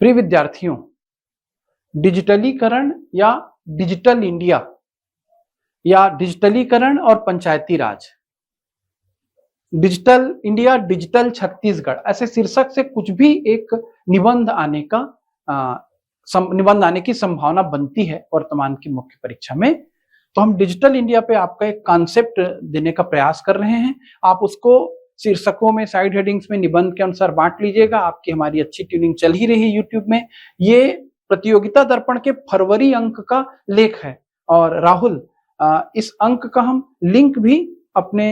प्रिय विद्यार्थियों, डिजिटलीकरण या डिजिटल इंडिया या डिजिटलीकरण और पंचायती राज, डिजिटल इंडिया, डिजिटल छत्तीसगढ़, ऐसे शीर्षक से कुछ भी एक निबंध आने की संभावना बनती है वर्तमान की मुख्य परीक्षा में। तो हम डिजिटल इंडिया पे आपका एक कॉन्सेप्ट देने का प्रयास कर रहे हैं। आप उसको शीर्षकों में, साइड हेडिंग्स में निबंध के अनुसार बांट लीजिएगा। आपकी हमारी अच्छी ट्यूनिंग चल ही रही है यूट्यूब में। ये प्रतियोगिता दर्पण के फरवरी अंक का लेख है और राहुल, इस अंक का हम लिंक भी अपने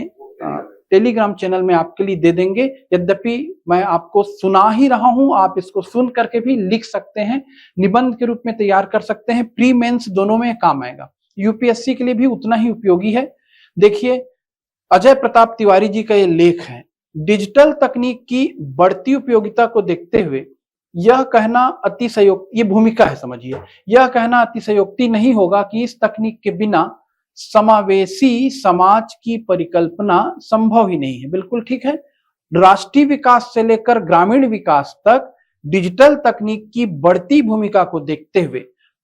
टेलीग्राम चैनल में आपके लिए दे देंगे। यद्यपि मैं आपको सुना ही रहा हूं, आप इसको सुन करके भी लिख सकते हैं, निबंध के रूप में तैयार कर सकते हैं। प्री मेंस दोनों में काम आएगा, यूपीएससी के लिए भी उतना ही उपयोगी है। देखिए, अजय प्रताप तिवारी जी का ये लेख है। डिजिटल तकनीक की बढ़ती उपयोगिता को देखते हुए यह कहना अतिशयोक्ति, ये भूमिका है समझिए, यह कहना अतिशयोक्ति नहीं होगा कि इस तकनीक के बिना समावेशी समाज की परिकल्पना संभव ही नहीं है। बिल्कुल ठीक है। राष्ट्रीय विकास से लेकर ग्रामीण विकास तक डिजिटल तकनीक की बढ़ती भूमिका को देखते हुए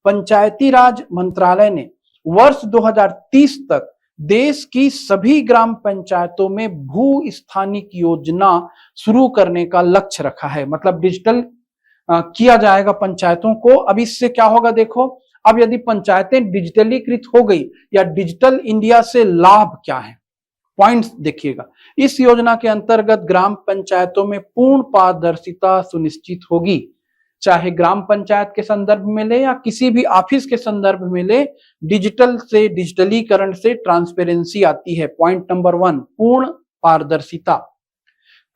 पंचायती राज मंत्रालय ने वर्ष 2030 तक देश की सभी ग्राम पंचायतों में भू स्थानिक योजना शुरू करने का लक्ष्य रखा है। मतलब डिजिटल किया जाएगा पंचायतों को। अब इससे क्या होगा देखो, अब यदि पंचायतें डिजिटलीकृत हो गई या डिजिटल इंडिया से लाभ क्या है, पॉइंट्स देखिएगा। इस योजना के अंतर्गत ग्राम पंचायतों में पूर्ण पारदर्शिता सुनिश्चित होगी, चाहे ग्राम पंचायत के संदर्भ में ले या किसी भी ऑफिस के संदर्भ में ले। डिजिटल से, डिजिटलीकरण से ट्रांसपेरेंसी आती है। पॉइंट नंबर 1, पूर्ण पारदर्शिता।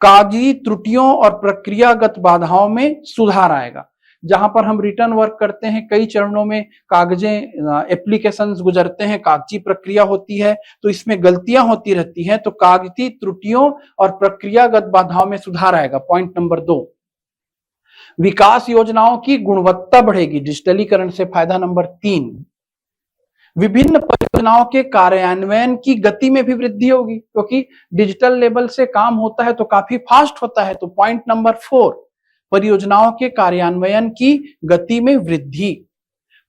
कागजी त्रुटियों और प्रक्रियागत बाधाओं में सुधार आएगा। जहां पर हम रिटर्न वर्क करते हैं, कई चरणों में कागजें, एप्लीकेशंस गुजरते हैं, कागजी प्रक्रिया होती है, तो इसमें गलतियां होती रहती हैं। तो कागजी त्रुटियों और प्रक्रियागत बाधाओं में सुधार आएगा। पॉइंट नंबर 2, विकास योजनाओं की गुणवत्ता बढ़ेगी। डिजिटलीकरण से फायदा नंबर 3, विभिन्न परियोजनाओं के कार्यान्वयन की गति में भी वृद्धि होगी, क्योंकि डिजिटल लेवल से काम होता है तो काफी फास्ट होता है। तो पॉइंट नंबर 4, परियोजनाओं के कार्यान्वयन की गति में वृद्धि।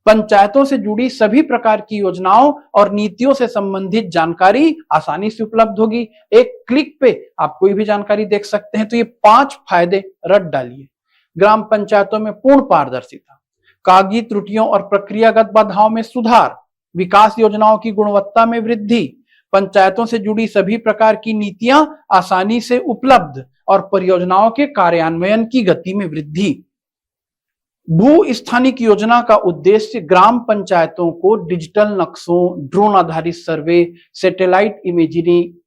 पंचायतों से जुड़ी सभी प्रकार की योजनाओं और नीतियों से संबंधित जानकारी आसानी से उपलब्ध होगी। एक क्लिक पे आप कोई भी जानकारी देख सकते हैं। तो ये 5 फायदे रट डालिए। ग्राम पंचायतों में पूर्ण पारदर्शिता, कागजी त्रुटियों और प्रक्रियागत बाधाओं में सुधार, विकास योजनाओं की गुणवत्ता में वृद्धि, पंचायतों से जुड़ी सभी प्रकार की नीतियां आसानी से उपलब्ध और परियोजनाओं के कार्यान्वयन की गति में वृद्धि। भू स्थानिक योजना का उद्देश्य ग्राम पंचायतों को डिजिटल नक्शों, ड्रोन आधारित survey, satellite imagery,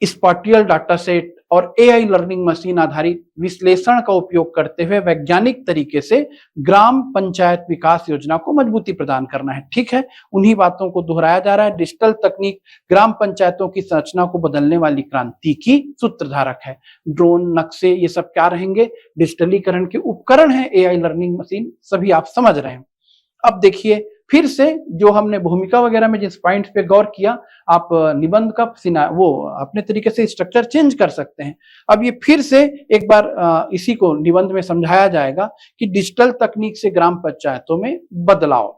spatial data set और एआई लर्निंग मशीन आधारित विश्लेषण का उपयोग करते हुए वैज्ञानिक तरीके से ग्राम पंचायत विकास योजना को मजबूती प्रदान करना है। ठीक है, उन्हीं बातों को दोहराया जा रहा है। डिजिटल तकनीक ग्राम पंचायतों की संरचना को बदलने वाली क्रांति की सूत्रधारक है। ड्रोन, नक्शे, ये सब क्या रहेंगे? डिजिटलीकरण के उपकरण है। एआई लर्निंग मशीन, सभी आप समझ रहे हैं। अब देखिए, फिर से जो हमने भूमिका वगैरह में जिस पॉइंट पे गौर किया, आप निबंध का वो अपने तरीके से स्ट्रक्चर चेंज कर सकते हैं। अब ये फिर से एक बार इसी को निबंध में समझाया जाएगा कि डिजिटल तकनीक से ग्राम पंचायतों में बदलाव।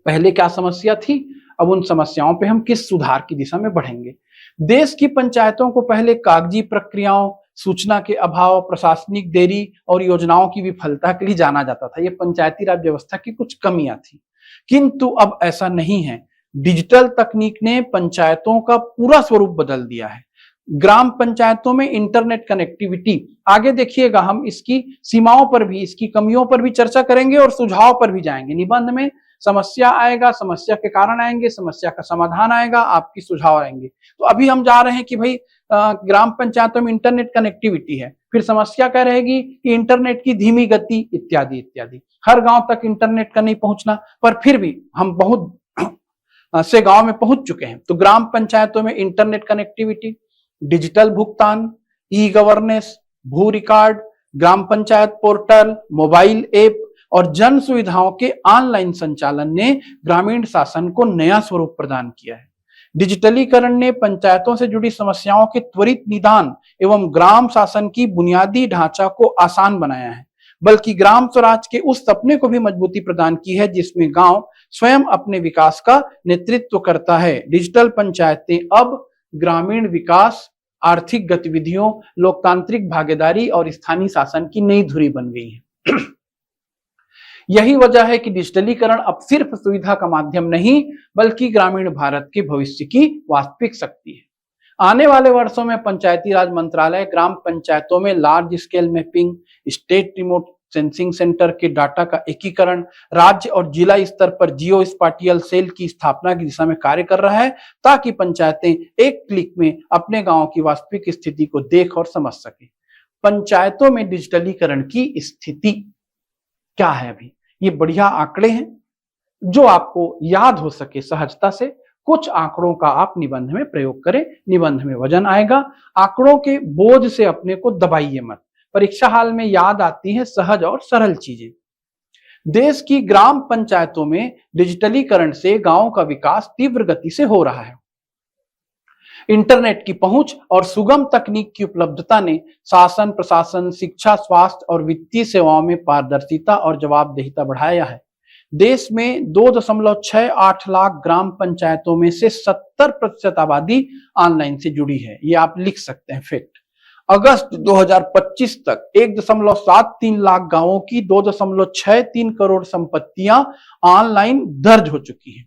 पहले क्या समस्या थी, अब उन समस्याओं पे हम किस सुधार की दिशा में बढ़ेंगे। देश की पंचायतों को पहले कागजी प्रक्रियाओं, सूचना के अभाव, प्रशासनिक देरी और योजनाओं की विफलता के लिए जाना जाता था। ये पंचायती राज व्यवस्था की कुछ कमियां थी, किंतु अब ऐसा नहीं है। डिजिटल तकनीक ने पंचायतों का पूरा स्वरूप बदल दिया है। ग्राम पंचायतों में इंटरनेट कनेक्टिविटी, आगे देखिएगा हम इसकी सीमाओं पर भी, इसकी कमियों पर भी चर्चा करेंगे और सुझाव पर भी जाएंगे। निबंध में समस्या आएगा, समस्या के कारण आएंगे, समस्या का समाधान आएगा, आपकी सुझाव आएंगे। तो अभी हम जा रहे हैं कि भाई ग्राम पंचायतों में इंटरनेट कनेक्टिविटी है, फिर समस्या क्या रहेगी कि इंटरनेट की धीमी गति इत्यादि इत्यादि। हर गांव तक इंटरनेट का नहीं पहुंचना, पर फिर भी हम बहुत से गांव में पहुंच चुके हैं। तो ग्राम पंचायतों में इंटरनेट कनेक्टिविटी, डिजिटल भुगतान, ई गवर्नेंस, भू रिकॉर्ड, ग्राम पंचायत पोर्टल, मोबाइल ऐप और जन सुविधाओं के ऑनलाइन संचालन ने ग्रामीण शासन को नया स्वरूप प्रदान किया है। डिजिटलीकरण ने पंचायतों से जुड़ी समस्याओं के त्वरित निदान एवं ग्राम शासन की बुनियादी ढांचा को आसान बनाया है। बल्कि ग्राम स्वराज के उस सपने को भी मजबूती प्रदान की है जिसमें गांव स्वयं अपने विकास का नेतृत्व करता है। डिजिटल पंचायतें अब ग्रामीण विकास, आर्थिक गतिविधियों, लोकतांत्रिक भागीदारी और स्थानीय शासन की नई धुरी बन गई है। यही वजह है कि डिजिटलीकरण अब सिर्फ सुविधा का माध्यम नहीं बल्कि ग्रामीण भारत के भविष्य की वास्तविक शक्ति है। आने वाले वर्षों में पंचायती राज मंत्रालय ग्राम पंचायतों में large scale mapping, state remote sensing centre के डाटा का एकीकरण, राज्य और जिला स्तर पर जियो स्पाटियल सेल की स्थापना की दिशा में कार्य कर रहा है ताकि पंचायतें एक क्लिक में अपने गांव की वास्तविक स्थिति को देख और समझ सके। पंचायतों में डिजिटलीकरण की स्थिति क्या है अभी? ये बढ़िया आंकड़े हैं जो आपको याद हो सके सहजता से। कुछ आंकड़ों का आप निबंध में प्रयोग करें, निबंध में वजन आएगा। आंकड़ों के बोझ से अपने को दबाइए मत। परीक्षा हाल में याद आती है सहज और सरल चीजें। देश की ग्राम पंचायतों में डिजिटलीकरण से गांव का विकास तीव्र गति से हो रहा है। इंटरनेट की पहुंच और सुगम तकनीक की उपलब्धता ने शासन, प्रशासन, शिक्षा, स्वास्थ्य और वित्तीय सेवाओं में पारदर्शिता और जवाबदेहिता बढ़ाया है। देश में 2.68 लाख ग्राम पंचायतों में से 70% आबादी ऑनलाइन से जुड़ी है। ये आप लिख सकते हैं फैक्ट। अगस्त 2025 तक 1.73 लाख गांवों की 2.63 करोड़ संपत्तियां ऑनलाइन दर्ज हो चुकी हैं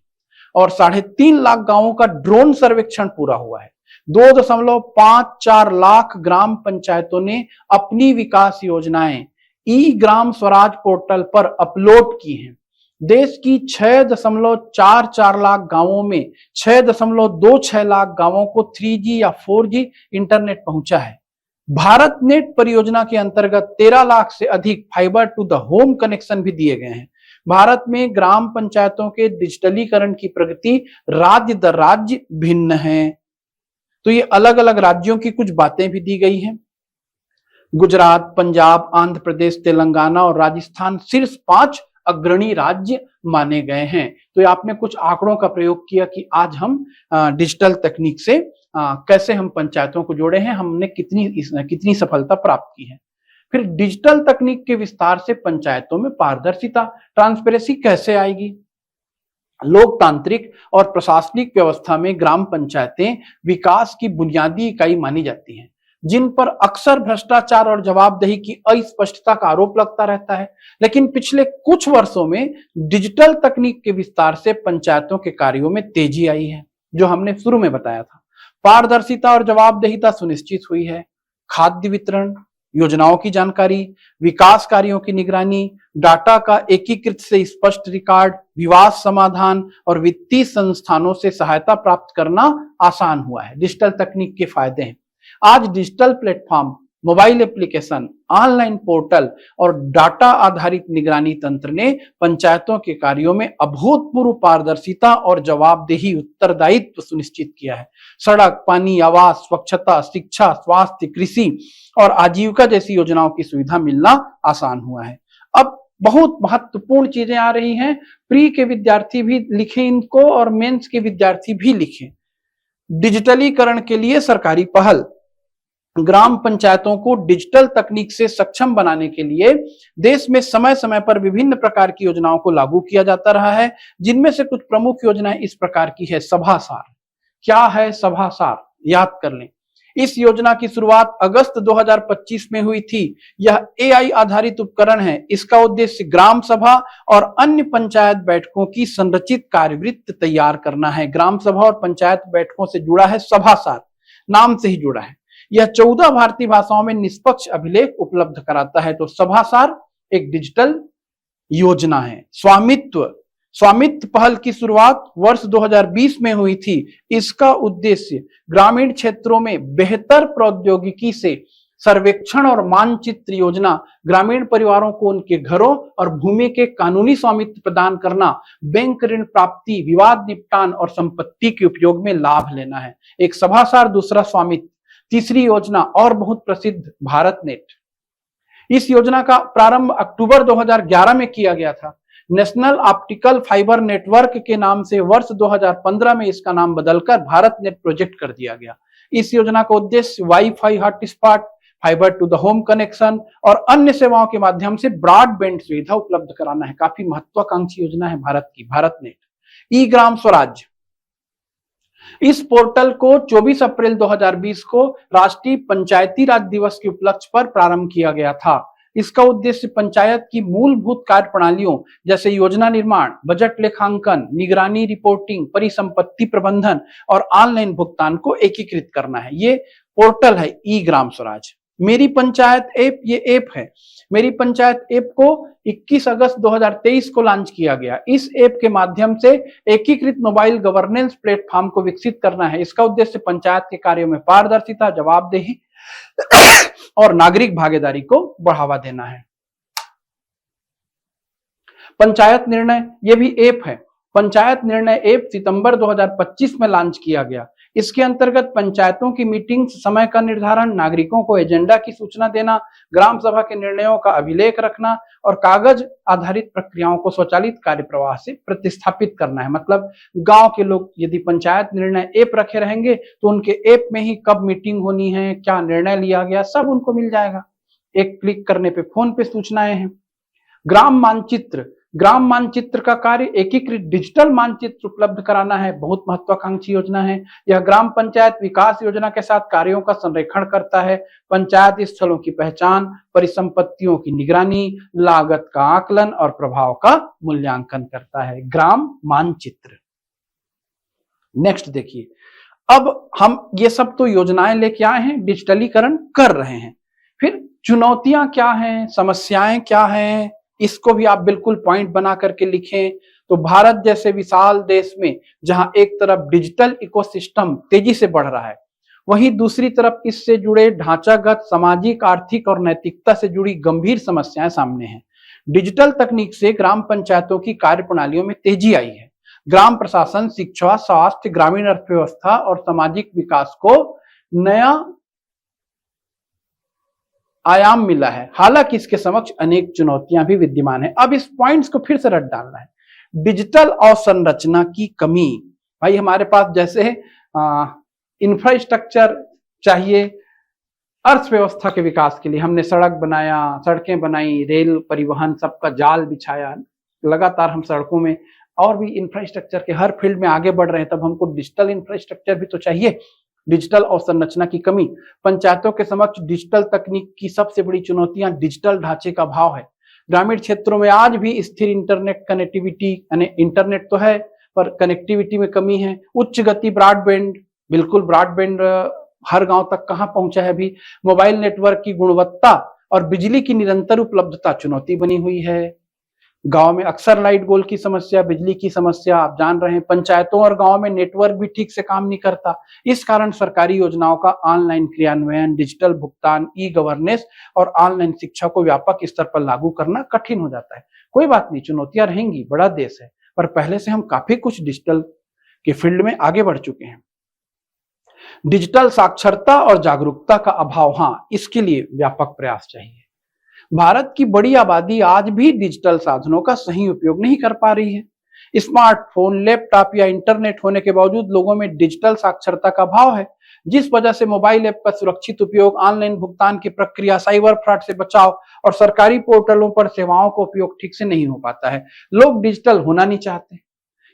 और 3.5 लाख गांवों का ड्रोन सर्वेक्षण पूरा हुआ है। 2.54 लाख ग्राम पंचायतों ने अपनी विकास योजनाएं ई ग्राम स्वराज पोर्टल पर अपलोड की हैं। देश की 6.44 लाख गांवों में 6.26 लाख गांवों को 3G या 4G इंटरनेट पहुंचा है। भारत नेट परियोजना के अंतर्गत 13 लाख से अधिक fibre to the home connection भी दिए गए हैं। भारत में ग्राम पंचायतों के डिजिटलीकरण की प्रगति राज्य दर राज्य भिन्न है। तो ये अलग अलग राज्यों की कुछ बातें भी दी गई हैं। गुजरात, पंजाब, आंध्र प्रदेश, तेलंगाना और राजस्थान शीर्ष 5 अग्रणी राज्य माने गए हैं। तो ये आपने कुछ आंकड़ों का प्रयोग किया कि आज हम डिजिटल तकनीक से कैसे हम पंचायतों को जोड़े हैं, हमने कितनी सफलता प्राप्त की है। फिर डिजिटल तकनीक के विस्तार से पंचायतों में पारदर्शिता, ट्रांसपेरेंसी कैसे आएगी। लोकतांत्रिक और प्रशासनिक व्यवस्था में ग्राम पंचायतें विकास की बुनियादी इकाई मानी जाती हैं, जिन पर अक्सर भ्रष्टाचार और जवाबदेही की अस्पष्टता का आरोप लगता रहता है। लेकिन पिछले कुछ वर्षों में डिजिटल तकनीक के विस्तार से पंचायतों के कार्यों में तेजी आई है, जो हमने शुरू में बताया था। पारदर्शिता और जवाबदेहिता सुनिश्चित हुई है। खाद्य वितरण, योजनाओं की जानकारी, विकास कार्यों की निगरानी, डाटा का एकीकृत से स्पष्ट रिकॉर्ड, विवाद समाधान और वित्तीय संस्थानों से सहायता प्राप्त करना आसान हुआ है। डिजिटल तकनीक के फायदे हैं। आज digital platform, mobile application, online portal और डाटा आधारित निगरानी तंत्र ने पंचायतों के कार्यों में अभूतपूर्व पारदर्शिता और जवाबदेही उत्तरदायित्व सुनिश्चित किया है। सड़क, पानी, आवास, स्वच्छता, शिक्षा, स्वास्थ्य, कृषि और आजीविका जैसी योजनाओं की सुविधा मिलना आसान हुआ है। अब बहुत महत्वपूर्ण चीजें आ रही हैं। प्री के विद्यार्थी भी लिखें इनको और मेंस के विद्यार्थी भी लिखें। डिजिटलीकरण के लिए सरकारी पहल। ग्राम पंचायतों को डिजिटल तकनीक से सक्षम बनाने के लिए देश में समय समय पर विभिन्न प्रकार की योजनाओं को लागू किया जाता रहा है, जिनमें से कुछ प्रमुख योजनाएं इस प्रकार की है। सभासार। क्या है सभासार? याद कर लें। इस योजना की शुरुआत अगस्त 2025 में हुई थी। यह AI आधारित उपकरण है। इसका उद्देश्य ग्राम सभा और अन्य पंचायत बैठकों की संरचित कार्यवृत्त तैयार करना है। ग्राम सभा और पंचायत बैठकों से जुड़ा है सभासार, नाम से ही जुड़ा है। यह 14 भारतीय भाषाओं में निष्पक्ष अभिलेख उपलब्ध कराता है। तो सभासार एक डिजिटल योजना है। स्वामित्व पहल की शुरुआत वर्ष 2020 में हुई थी। इसका उद्देश्य ग्रामीण क्षेत्रों में बेहतर प्रौद्योगिकी से सर्वेक्षण और मानचित्र योजना, ग्रामीण परिवारों को उनके घरों और भूमि के कानूनी स्वामित्व प्रदान करना, बैंक ऋण प्राप्ति, विवाद निपटान और संपत्ति के उपयोग में लाभ लेना है। एक सभासार, दूसरा स्वामित्व। तीसरी योजना और बहुत प्रसिद्ध भारत नेट। इस योजना का प्रारंभ अक्टूबर 2011 में किया गया था। नेशनल ऑप्टिकल फाइबर नेटवर्क के नाम से वर्ष 2015 में इसका नाम बदलकर भारत नेट प्रोजेक्ट कर दिया गया। इस योजना का उद्देश्य wifi hotspot, fibre to the home connection और अन्य सेवाओं के माध्यम से ब्रॉडबैंड सुविधा उपलब्ध कराना है। काफी महत्वाकांक्षी योजना है भारत की, भारत नेट। ई ग्राम स्वराज, इस पोर्टल को 24 अप्रैल 2020 को राष्ट्रीय पंचायती राज दिवस के उपलक्ष्य पर प्रारंभ किया गया था। इसका उद्देश्य पंचायत की मूलभूत कार्य प्रणालियों जैसे योजना निर्माण, बजट लेखांकन, निगरानी, रिपोर्टिंग, परिसंपत्ति प्रबंधन और ऑनलाइन भुगतान को एकीकृत करना है। ये पोर्टल है ई ग्राम स्वराज। मेरी पंचायत ऐप, ये ऐप है। मेरी पंचायत ऐप को 21 अगस्त 2023 को लॉन्च किया गया। इस ऐप के माध्यम से एकीकृत मोबाइल गवर्नेंस प्लेटफॉर्म को विकसित करना है। इसका उद्देश्य पंचायत के कार्यों में पारदर्शिता, जवाबदेही और नागरिक भागीदारी को बढ़ावा देना है। पंचायत निर्णय, ये भी ऐप है। पंचायत निर्णय ऐप सितंबर 2025 में लॉन्च किया गया। इसके अंतर्गत पंचायतों की मीटिंग समय का निर्धारण, नागरिकों को एजेंडा की सूचना देना, ग्राम सभा के निर्णयों का अभिलेख रखना और कागज आधारित प्रक्रियाओं को स्वचालित कार्य प्रवाह से प्रतिस्थापित करना है। मतलब गांव के लोग यदि पंचायत निर्णय ऐप रखे रहेंगे तो उनके ऐप में ही कब मीटिंग होनी है, क्या निर्णय लिया गया, सब उनको मिल जाएगा। एक क्लिक करने पे फोन पे सूचनाएं हैं। ग्राम मानचित्र, ग्राम मानचित्र का कार्य एकीकृत डिजिटल मानचित्र उपलब्ध कराना है। बहुत महत्वाकांक्षी योजना है। यह ग्राम पंचायत विकास योजना के साथ कार्यों का संरेखण करता है। पंचायत स्थलों की पहचान, परिसंपत्तियों की निगरानी, लागत का आकलन और प्रभाव का मूल्यांकन करता है। ग्राम मानचित्र। नेक्स्ट देखिए, अब हम ये सब तो योजनाएं लेके आए हैं, डिजिटलीकरण कर रहे हैं। फिर चुनौतियां क्या हैं, समस्याएं क्या हैं, इसको भी आप बिल्कुल पॉइंट बना करके लिखें। तो भारत जैसे विशाल देश में जहां एक तरफ डिजिटल इकोसिस्टम तेजी से बढ़ रहा है, वहीं दूसरी तरफ इससे जुड़े ढांचागत, सामाजिक, आर्थिक और नैतिकता से जुड़ी गंभीर समस्याएं सामने हैं। डिजिटल तकनीक से ग्राम पंचायतों की कार्य प्रणालियों में तेजी आई है। ग्राम प्रशासन, शिक्षा, स्वास्थ्य, ग्रामीण अर्थव्यवस्था और सामाजिक विकास को नया आयाम मिला है। हालांकि इसके समक्ष अनेक चुनौतियां भी विद्यमान है। अब इस पॉइंट्स को फिर से रट डालना है। डिजिटल अवसंरचना की कमी, भाई हमारे पास जैसे इंफ्रास्ट्रक्चर चाहिए अर्थव्यवस्था के विकास के लिए, हमने सड़क बनाया, सड़कें बनाई, रेल परिवहन सबका जाल बिछाया, लगातार हम सड़कों में और भी इंफ्रास्ट्रक्चर के हर फील्ड में आगे बढ़ रहे हैं, तब हमको डिजिटल इंफ्रास्ट्रक्चर भी तो चाहिए। डिजिटल अवसंरचना की कमी, पंचायतों के समक्ष डिजिटल तकनीक की सबसे बड़ी चुनौतियां डिजिटल ढांचे का अभाव है। ग्रामीण क्षेत्रों में आज भी स्थिर इंटरनेट कनेक्टिविटी, यानी इंटरनेट तो है पर कनेक्टिविटी में कमी है। उच्च गति ब्रॉडबैंड, बिल्कुल ब्रॉडबैंड हर गांव तक कहां पहुंचा है अभी। मोबाइल नेटवर्क की गुणवत्ता और बिजली की निरंतर उपलब्धता चुनौती बनी हुई है। गांव में अक्सर लाइट गोल की समस्या, बिजली की समस्या आप जान रहे हैं। पंचायतों और गांव में नेटवर्क भी ठीक से काम नहीं करता। इस कारण सरकारी योजनाओं का ऑनलाइन क्रियान्वयन, डिजिटल भुगतान, ई गवर्नेंस और ऑनलाइन शिक्षा को व्यापक स्तर पर लागू करना कठिन हो जाता है। कोई बात नहीं, चुनौतियां रहेंगी, बड़ा देश है, पर पहले से हम काफी कुछ डिजिटल के फील्ड में आगे बढ़ चुके हैं। डिजिटल साक्षरता और जागरूकता का अभाव, हाँ, इसके लिए व्यापक प्रयास चाहिए। भारत की बड़ी आबादी आज भी डिजिटल साधनों का सही उपयोग नहीं कर पा रही है। स्मार्टफोन, लैपटॉप या इंटरनेट होने के बावजूद लोगों में डिजिटल साक्षरता का अभाव है, जिस वजह से मोबाइल ऐप का सुरक्षित उपयोग, ऑनलाइन भुगतान की प्रक्रिया, साइबर फ्रॉड से बचाव और सरकारी पोर्टलों पर सेवाओं का उपयोग ठीक से नहीं हो पाता है। लोग डिजिटल होना नहीं चाहते,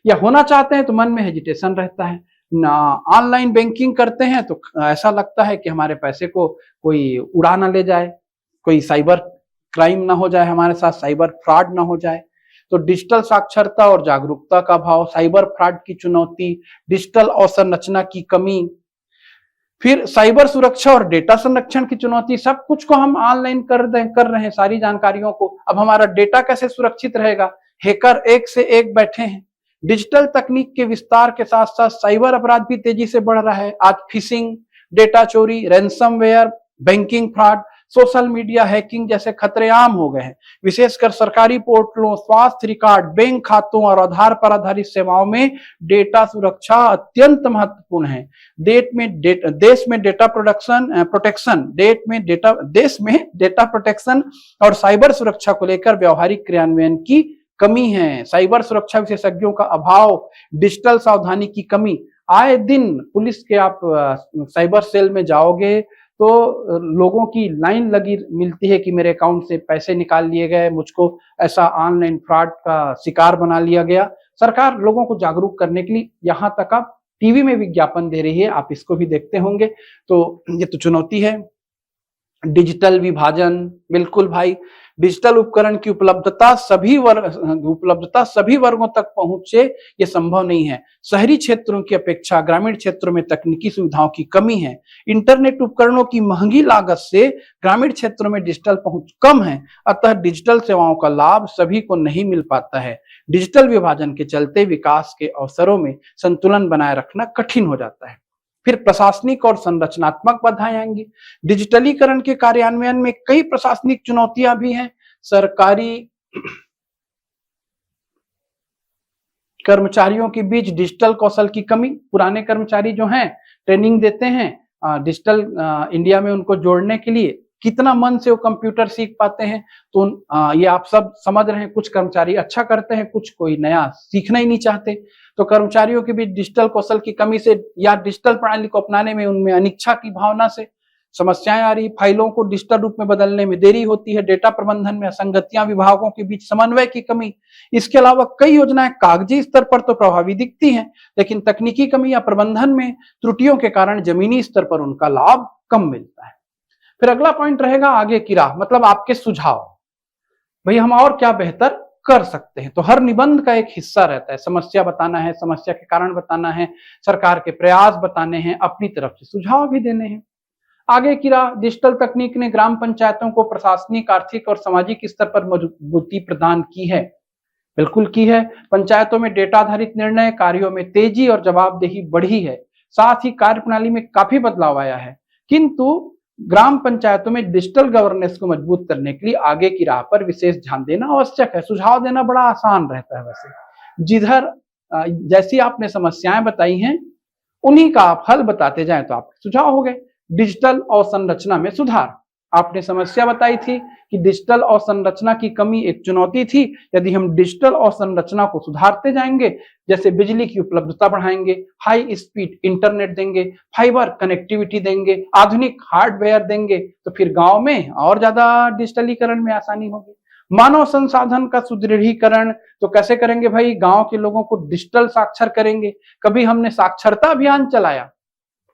या होना चाहते हैं तो मन में हेजिटेशन रहता है ना। ऑनलाइन बैंकिंग करते हैं तो ऐसा लगता है कि हमारे पैसे को कोई उड़ा ना ले जाए, कोई साइबर क्राइम ना हो जाए, हमारे साथ साइबर फ्रॉड ना हो जाए। तो डिजिटल साक्षरता और जागरूकता का अभाव, साइबर फ्रॉड की चुनौती, डिजिटल अवसंरचना की कमी, फिर साइबर सुरक्षा और डेटा संरक्षण की चुनौती। सब कुछ को हम ऑनलाइन कर रहे हैं, सारी जानकारियों को। अब हमारा डेटा कैसे सुरक्षित रहेगा? हैकर एक से एक बैठे हैं। डिजिटल तकनीक के विस्तार के साथ साथ साइबर अपराध भी तेजी से बढ़ रहा है। आज फिशिंग, डेटा चोरी, ransomware, banking fraud, social media hacking जैसे खतरे आम हो गए हैं। विशेषकर सरकारी पोर्टलों, स्वास्थ्य रिकॉर्ड, बैंक खातों और आधार पर आधारित सेवाओं में डेटा सुरक्षा अत्यंत महत्वपूर्ण है। देश में डेटा प्रोटेक्शन और साइबर सुरक्षा को लेकर व्यवहारिक क्रियान्वयन की कमी है। साइबर सुरक्षा विशेषज्ञों का अभाव, डिजिटल सावधानी की कमी। आए दिन पुलिस के आप साइबर सेल में जाओगे तो लोगों की लाइन लगी मिलती है कि मेरे अकाउंट से पैसे निकाल लिए गए, मुझको ऐसा ऑनलाइन फ्रॉड का शिकार बना लिया गया। सरकार लोगों को जागरूक करने के लिए यहाँ तक अब टीवी में विज्ञापन दे रही है, आप इसको भी देखते होंगे। तो ये तो चुनौती है। डिजिटल विभाजन, बिल्कुल भाई, डिजिटल उपकरण की उपलब्धता सभी वर्गों तक पहुंचे, ये संभव नहीं है। शहरी क्षेत्रों की अपेक्षा ग्रामीण क्षेत्रों में तकनीकी सुविधाओं की कमी है। इंटरनेट उपकरणों की महंगी लागत से ग्रामीण क्षेत्रों में डिजिटल पहुंच कम है, अतः डिजिटल सेवाओं का लाभ सभी को नहीं मिल पाता है। डिजिटल विभाजन के चलते विकास के अवसरों में संतुलन बनाए रखना कठिन हो जाता है। फिर प्रशासनिक और संरचनात्मक बाधाएं आएंगी। डिजिटलीकरण के कार्यान्वयन में कई प्रशासनिक चुनौतियां भी हैं। सरकारी कर्मचारियों के बीच डिजिटल कौशल की कमी। पुराने कर्मचारी जो हैं ट्रेनिंग देते हैं डिजिटल इंडिया में उनको जोड़ने के लिए, कितना मन से वो कंप्यूटर सीख पाते हैं। तो ये आप सब समझ रहे हैं, कुछ कर्मचारी अच्छा करते हैं, कुछ कोई नया सीखना ही नहीं चाहते। तो कर्मचारियों के बीच डिजिटल कौशल की कमी से या डिजिटल प्रणाली को अपनाने में उनमें अनिच्छा की भावना से समस्याएं आ रही। फाइलों को डिजिटल रूप में बदलने में देरी होती है। डेटा प्रबंधन में असंगतियां, विभागों के बीच समन्वय की कमी। इसके अलावा कई योजनाएं कागजी स्तर पर तो प्रभावी दिखती हैं, लेकिन तकनीकी कमी या प्रबंधन में त्रुटियों के कारण जमीनी स्तर पर उनका लाभ कम मिलता है। फिर अगला पॉइंट रहेगा आगे की राह, मतलब आपके सुझाव। भाई हम और क्या बेहतर कर सकते हैं। तो हर निबंध का एक हिस्सा रहता है, समस्या बताना है, समस्या के कारण बताना है, सरकार के प्रयास बताने हैं, अपनी तरफ से सुझाव भी देने हैं। आगे की राह, डिजिटल तकनीक ने ग्राम पंचायतों को प्रशासनिक, आर्थिक और सामाजिक स्तर पर मजबूती प्रदान की है। बिल्कुल की है। पंचायतों में डेटा आधारित निर्णय कार्यों में तेजी और जवाबदेही बढ़ी है। साथ ही कार्य प्रणाली में काफी बदलाव आया है। किंतु ग्राम पंचायतों में डिजिटल गवर्नेंस को मजबूत करने के लिए आगे की राह पर विशेष ध्यान देना आवश्यक है। सुझाव देना बड़ा आसान रहता है वैसे। जिधर जैसी आपने समस्याएं बताई हैं उन्हीं का आप हल बताते जाएं तो आपके सुझाव हो गए। डिजिटल अवसंरचना में सुधार, आपने समस्या बताई थी कि डिजिटल अवसंरचना की कमी एक चुनौती थी। यदि हम डिजिटल अवसंरचना को सुधारते जाएंगे, जैसे बिजली की उपलब्धता बढ़ाएंगे, हाई स्पीड इंटरनेट देंगे, फाइबर कनेक्टिविटी देंगे, आधुनिक हार्डवेयर देंगे, तो फिर गांव में और ज्यादा डिजिटलीकरण में आसानी होगी। मानव संसाधन का सुदृढ़ीकरण तो कैसे करेंगे भाई, गांव के लोगों को डिजिटल साक्षर करेंगे। कभी हमने साक्षरता अभियान चलाया,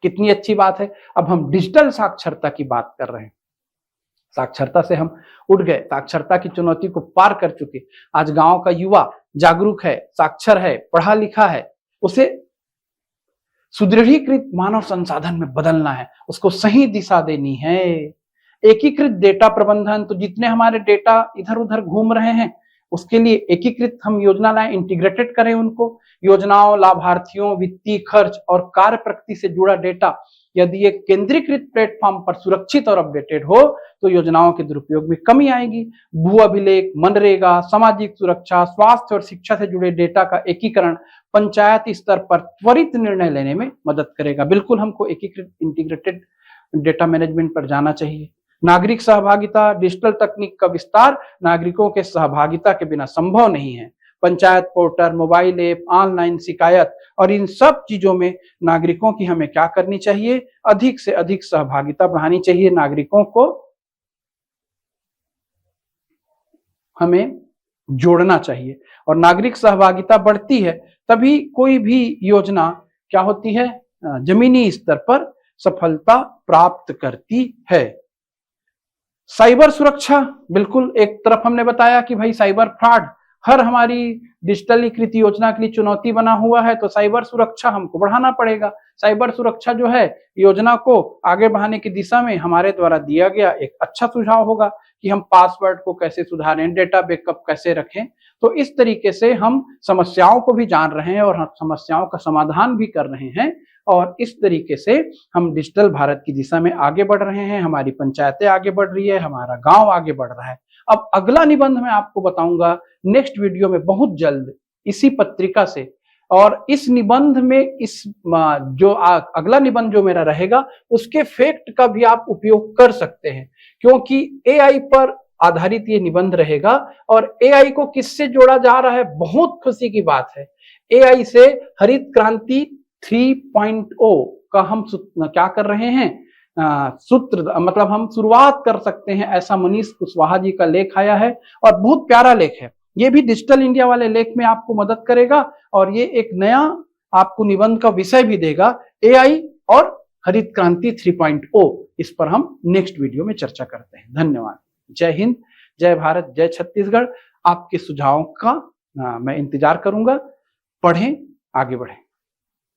कितनी अच्छी बात है। अब हम डिजिटल साक्षरता की बात कर रहे हैं। साक्षरता से हम उठ गए, साक्षरता की चुनौती को पार कर चुके। आज गांव का युवा जागरूक है, साक्षर है, पढ़ा लिखा है। उसे सुदृढ़ीकृत मानव संसाधन में बदलना है, उसको सही दिशा देनी है। एकीकृत डेटा प्रबंधन, तो जितने हमारे डेटा इधर उधर घूम रहे हैं उसके लिए एकीकृत हम योजना लाएं, इंटीग्रेटेड करें उनको। योजनाओं, लाभार्थियों, वित्तीय खर्च और कार्य प्रगति से जुड़ा डेटा यदि एक केंद्रीकृत प्लेटफॉर्म पर सुरक्षित और अपडेटेड हो तो योजनाओं के दुरुपयोग में कमी आएगी। भू अभिलेख, मनरेगा, सामाजिक सुरक्षा, स्वास्थ्य और शिक्षा से जुड़े डेटा का एकीकरण पंचायत स्तर पर त्वरित निर्णय लेने में मदद करेगा। बिल्कुल हमको एकीकृत इंटीग्रेटेड डेटा मैनेजमेंट पर जाना चाहिए। नागरिक सहभागिता, डिजिटल तकनीक का विस्तार नागरिकों के सहभागिता के बिना संभव नहीं है। Panchayat portal, mobile app, online शिकायत और इन सब चीजों में नागरिकों की हमें क्या करनी चाहिए, अधिक से अधिक सहभागिता बढ़ानी चाहिए। नागरिकों को हमें जोड़ना चाहिए और नागरिक सहभागिता बढ़ती है तभी कोई भी योजना क्या होती है, जमीनी स्तर पर सफलता प्राप्त करती है। साइबर सुरक्षा, बिल्कुल एक तरफ हमने बताया कि भाई साइबर फ्रॉड हर हमारी डिजिटलीकृत योजना के लिए चुनौती बना हुआ है, तो साइबर सुरक्षा हमको बढ़ाना पड़ेगा। साइबर सुरक्षा जो है योजना को आगे बढ़ाने की दिशा में हमारे द्वारा दिया गया एक अच्छा सुझाव होगा कि हम पासवर्ड को कैसे सुधारें, डेटा बैकअप कैसे रखें। तो इस तरीके से हम समस्याओं को भी जान रहे हैं और समस्याओं का समाधान भी कर रहे हैं और इस तरीके से हम डिजिटल भारत की दिशा में आगे बढ़ रहे हैं। हमारी पंचायतें आगे बढ़ रही है, हमारा गांव आगे बढ़ रहा है। अब अगला निबंध मैं आपको बताऊंगा नेक्स्ट वीडियो में बहुत जल्द इसी पत्रिका से, और इस निबंध में इस जो अगला निबंध जो मेरा रहेगा उसके फैक्ट का भी आप उपयोग कर सकते हैं, क्योंकि एआई पर आधारित ये निबंध रहेगा। और एआई को किससे जोड़ा जा रहा है, बहुत खुशी की बात है, एआई से हरित क्रांति 3.0 का हम क्या कर रहे हैं, सूत्र, मतलब हम शुरुआत कर सकते हैं, ऐसा मनीष कुशवाहा जी का लेख आया है और बहुत प्यारा लेख है। ये भी डिजिटल इंडिया वाले लेख में आपको मदद करेगा और ये एक नया आपको निबंध का विषय भी देगा, एआई और हरित क्रांति 3.0। इस पर हम नेक्स्ट वीडियो में चर्चा करते हैं। धन्यवाद। जय हिंद, जय भारत, जय छत्तीसगढ़। आपके सुझावों का मैं इंतजार करूंगा। पढ़ें, आगे बढ़ें।